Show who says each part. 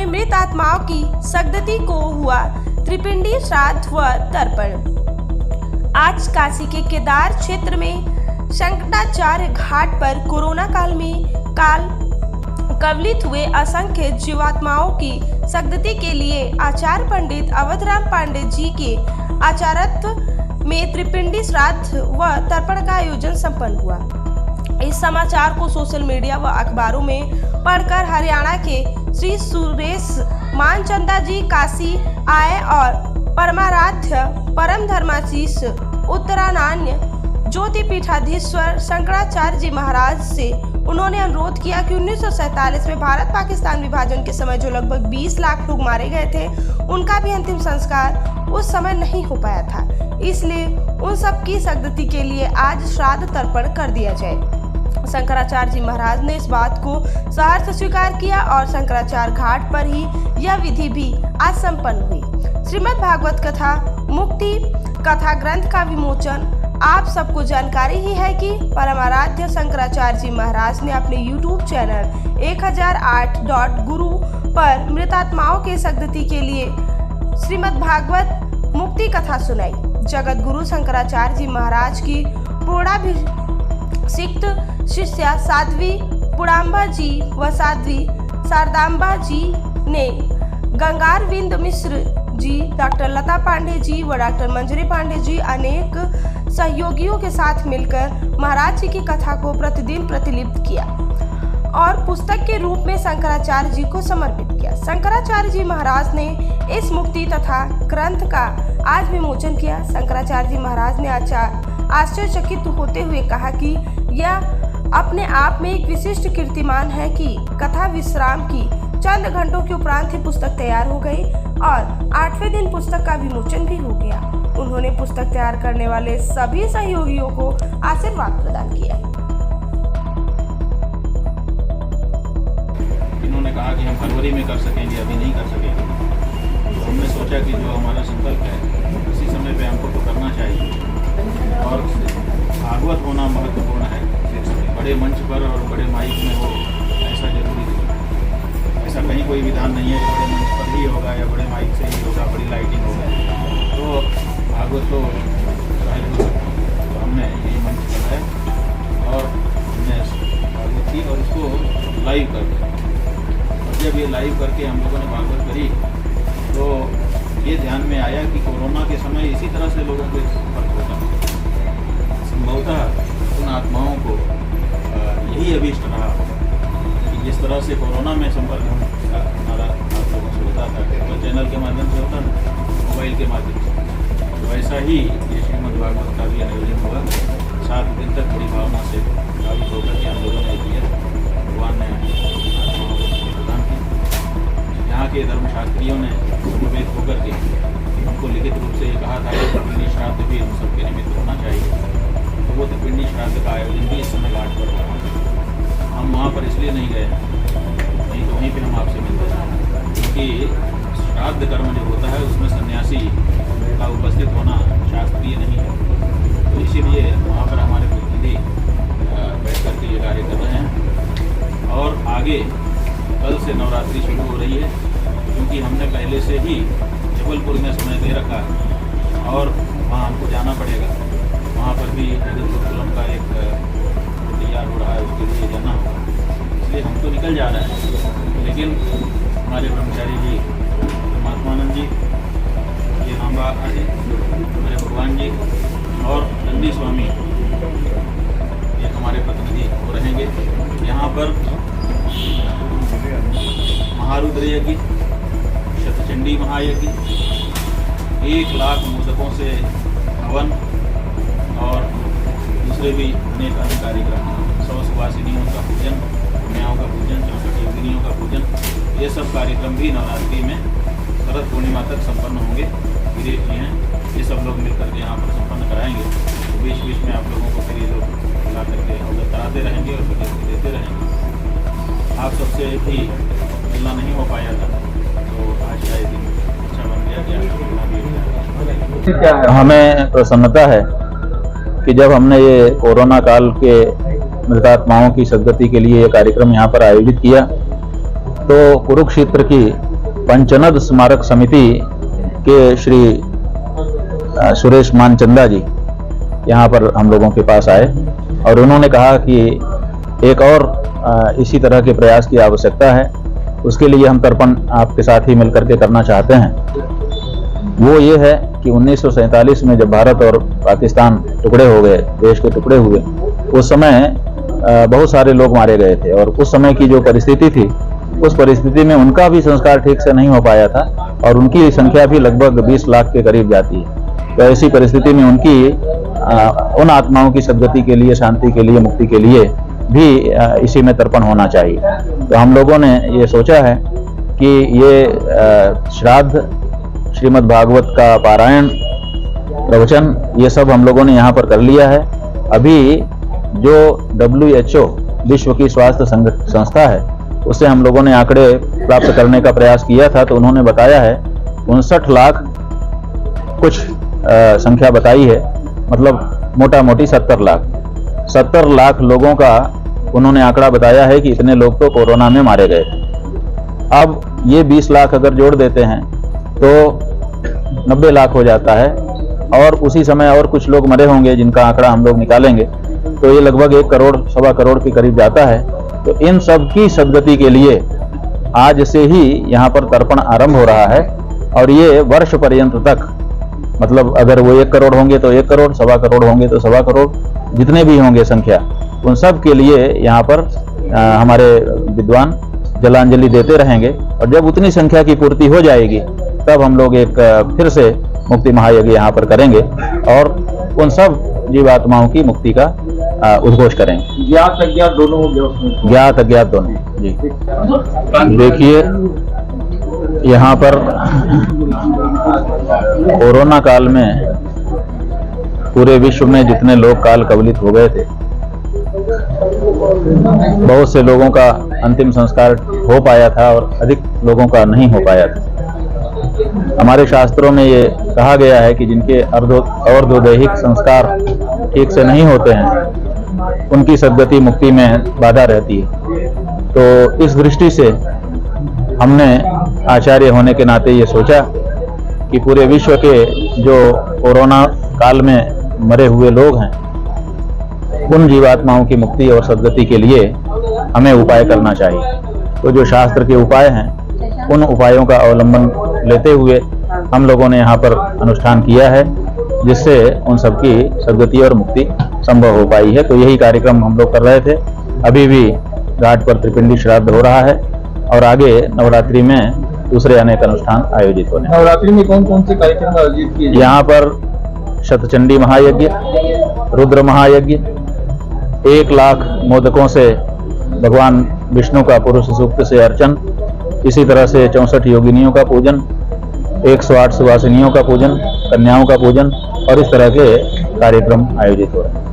Speaker 1: में मृत आत्माओं की सद्गति को हुआ त्रिपिंडी श्राद्ध व तर्पण। आज काशी के केदार क्षेत्र में शंकराचार्य घाट पर कोरोना काल में कवलित हुए असंख्य जीवात्माओं की सद्गति के लिए आचार्य पंडित अवधराम पांडे जी के आचार्यत्व में त्रिपिंडी श्राद्ध व तर्पण का आयोजन संपन्न हुआ। इस समाचार को सोशल मीडिया व अखबारों में पढ़कर हरियाणा के श्री सुरेश मानचंदा जी काशी आए और परमाराध्य परम धर्माशीष उत्तरानान्य ज्योतिपीठाधीश्वर शंकराचार्य जी महाराज से उन्होंने अनुरोध किया कि 1947 में भारत पाकिस्तान विभाजन के समय जो लगभग 20 लाख लोग मारे गए थे, उनका भी अंतिम संस्कार उस समय नहीं हो पाया था। इसलिए उन सब की सद्गति के लिए आज श्राद्ध तर्पण कर दिया जाए। शंकराचार्य जी महाराज ने इस बात को सहर्ष स्वीकार किया और शंकराचार्य घाट पर ही यह विधि भी आज संपन्न हुई। श्रीमद् भागवत कथा मुक्ति कथा ग्रंथ का विमोचन। आप सबको जानकारी ही है कि परमाराध्य शंकराचार्य जी महाराज ने अपने YouTube चैनल 1008.गुरु पर मृतात्माओं के सद्गति के लिए श्रीमद् भागवत मुक्ति कथा सुनाई। जगत गुरु शंकराचार्य जी महाराज की पूर्णाभिषिक्त शिष्या साध्वी पुड़ाम्बा जी व साध्वी शारदाम्बा जी ने गंगारविंद मिश्र जी, डॉक्टर लता पांडे जी व डॉक्टर मंजरी पांडे जी अनेक सहयोगियों के साथ मिलकर महाराज जी की कथा को प्रतिदिन प्रतिलिपि किया और पुस्तक के रूप में शंकराचार्य जी को समर्पित किया। शंकराचार्य जी महाराज ने इस मुक्ति तथा ग्रंथ का आज विमोचन किया। शंकराचार्य जी महाराज ने आश्चर्यचकित होते हुए कहा कि यह अपने आप में एक विशिष्ट कीर्तिमान है कि कथा विश्राम की चंद घंटों के उपरांत ही पुस्तक तैयार हो गई और 8वें दिन पुस्तक का विमोचन भी हो गया। उन्होंने पुस्तक तैयार करने वाले सभी सहयोगियों को आशीर्वाद प्रदान किया।
Speaker 2: इन्होंने कहा कि हम फरवरी में कर सकेंगे, अभी नहीं कर सकेंगे, तो हमने सोचा कि जो हमारा संकल्प है उसी समय पे हमको तो करना चाहिए और भागवत होना महत्वपूर्ण है। बड़े मंच पर और बड़े माइक में हो ऐसा जरूरी है। ऐसा कहीं कोई विधान नहीं है कि बड़े मंच पर ही होगा या बड़े माइक से ही होगा, बड़ी लाइटिंग होगा। तो भागवत तो जाहिर हो सकता है। तो हमने यही मंच बनाया और हमने भागवत की और उसको लाइव कर दिया। और जब ये लाइव करके हम लोगों ने भागवत करी तो ये ध्यान में आया कि कोरोना के समय इसी तरह से लोगों को संपर्क होता है। संभवतः उन आत्माओं को यही अभीष्ट रहा कि जिस तरह से कोरोना में संपर्क हमारा आप लोगों से होता था, तो चैनल के माध्यम से होता था, मोबाइल के माध्यम से, तो वैसा ही ये श्रीमद् भागवत का भी आयोजन होगा। 7 दिन तक बड़ी भावना से भावित होकर के हम लोगों ने किया। भगवान ने आत्माओं को प्रदान की। यहाँ के धर्मशास्त्रियों ने समवेत होकर के हमको लिखित रूप से ये कहा था कि त्रिपिंडी श्राद्ध भी हम सबके निमित्त होना चाहिए। तो वो त्रिपिंडी श्राद्ध का आयोजन भी इस समय घाट पर हो रहा है। हम वहाँ पर इसलिए नहीं गए, नहीं तो वहीं पे हम आपसे मिलते हैं, क्योंकि श्राद्ध कर्म जो होता है उसमें सन्यासी का उपस्थित होना शास्त्रीय नहीं है। तो इसीलिए वहाँ पर हमारे प्रतिनिधि बैठ कर के ये कार्य कर रहे हैं। और आगे कल से नवरात्रि शुरू हो रही है, क्योंकि हमने पहले से ही जबलपुर में समय दे रखा है और वहाँ हमको जाना पड़ेगा। वहाँ पर भी जगत गुरुकुलम का एक तैयार हो रहा है, उसके लिए जाना होगा। इसलिए हम तो निकल जा रहे हैं, लेकिन हमारे ब्रह्मचारी जी महात्मानंद जी, ये रामबा जी, हमारे भगवान जी और नंदी स्वामी, ये हमारे प्रतिनिधि हो रहेंगे। यहाँ पर महारुद्र यज्ञ, शतचंडी महायज्ञ, 1 लाख मोदकों से हवन और दूसरे भी अनेक अन्य कार्यक्रम, 100 सुवासिनियों का पूजन, कन्याओं का पूजन, 64 योगिनियों का पूजन, ये सब कार्यक्रम भी नवरात्रि में शरद पूर्णिमा तक संपन्न होंगे। गिरीश जी हैं, ये सब लोग मिलकर के यहाँ पर संपन्न कराएंगे। तो बीच बीच में आप लोगों को फिर ये लोग बुला करके अवगत कराते रहेंगे और विज्ञप्ति देते रहेंगे। आप सबसे भी मिलना नहीं हो पाया था, तो आज का ये दिन अच्छा बन गया कि आपको मिलना भी हो गया।
Speaker 3: हमें प्रसन्नता है कि जब हमने ये कोरोना काल के मृतात्माओं की सद्गति के लिए ये कार्यक्रम यहाँ पर आयोजित किया, तो कुरुक्षेत्र की पंचनद स्मारक समिति के श्री सुरेश मानचंदा जी यहाँ पर हम लोगों के पास आए और उन्होंने कहा कि एक और इसी तरह के प्रयास की आवश्यकता है। उसके लिए हम तर्पण आपके साथ ही मिलकर के करना चाहते हैं। वो ये है कि 1947 में जब भारत और पाकिस्तान टुकड़े हो गए, देश के टुकड़े हुए, उस समय बहुत सारे लोग मारे गए थे और उस समय की जो परिस्थिति थी, उस परिस्थिति में उनका भी संस्कार ठीक से नहीं हो पाया था और उनकी संख्या भी लगभग 20 लाख के करीब जाती है। तो ऐसी परिस्थिति में उनकी उन आत्माओं की सद्गति के लिए, शांति के लिए, मुक्ति के लिए भी इसी में तर्पण होना चाहिए। तो हम लोगों ने ये सोचा है कि ये श्राद्ध, श्रीमद् भागवत का पारायण, प्रवचन, ये सब हम लोगों ने यहाँ पर कर लिया है। अभी जो WHO विश्व की स्वास्थ्य संस्था है, उससे हम लोगों ने आंकड़े प्राप्त करने का प्रयास किया था, तो उन्होंने बताया है 59 लाख कुछ संख्या बताई है, मतलब मोटा मोटी 70 लाख लोगों का उन्होंने आंकड़ा बताया है कि इतने लोग तो कोरोना में मारे गए। अब ये 20 लाख अगर जोड़ देते हैं तो 90 लाख हो जाता है और उसी समय और कुछ लोग मरे होंगे जिनका आंकड़ा हम लोग निकालेंगे तो ये लगभग 1 करोड़, सवा करोड़ के करीब जाता है। तो इन सब की सद्गति के लिए आज से ही यहाँ पर तर्पण आरंभ हो रहा है और ये वर्ष पर्यंत तक, मतलब अगर वो 1 करोड़ होंगे तो 1 करोड़, सवा करोड़ होंगे तो सवा करोड़, जितने भी होंगे संख्या, उन सब के लिए यहाँ पर हमारे विद्वान जलांजलि देते रहेंगे और जब उतनी संख्या की पूर्ति हो जाएगी तब हम लोग एक फिर से मुक्ति महायज्ञ यहाँ पर करेंगे और उन सब जीवात्माओं की मुक्ति का उद्घोष करेंगे।
Speaker 4: ज्ञात अज्ञात दोनों,
Speaker 3: ज्ञात अज्ञात दोनों जी। देखिए, यहाँ पर कोरोना काल में पूरे विश्व में जितने लोग काल कवलित हो गए थे, बहुत से लोगों का अंतिम संस्कार हो पाया था और अधिक लोगों का नहीं हो पाया था। हमारे शास्त्रों में ये कहा गया है कि जिनके अर्धोदैहिक संस्कार ठीक से नहीं होते हैं, उनकी सद्गति मुक्ति में बाधा रहती है। तो इस दृष्टि से हमने आचार्य होने के नाते ये सोचा कि पूरे विश्व के जो कोरोना काल में मरे हुए लोग हैं, उन जीवात्माओं की मुक्ति और सद्गति के लिए हमें उपाय करना चाहिए। तो जो शास्त्र के उपाय हैं, उन उपायों का अवलंबन लेते हुए हम लोगों ने यहाँ पर अनुष्ठान किया है, जिससे उन सबकी सद्गति और मुक्ति संभव हो पाई है। तो यही कार्यक्रम हम लोग कर रहे थे। अभी भी घाट पर त्रिपिंडी श्राद्ध हो रहा है और आगे नवरात्रि में दूसरे अनेक अनुष्ठान आयोजित होने।
Speaker 4: नवरात्रि में कौन कौन से कार्यक्रम आयोजित किए?
Speaker 3: यहाँ पर शतचंडी महायज्ञ, रुद्र महायज्ञ, 1 लाख मोदकों से भगवान विष्णु का पुरुष सूक्त से अर्चन, इसी तरह से 64 योगिनियों का पूजन, 108 सुवासिनियों का पूजन, कन्याओं का पूजन और इस तरह के कार्यक्रम आयोजित हो रहे हैं।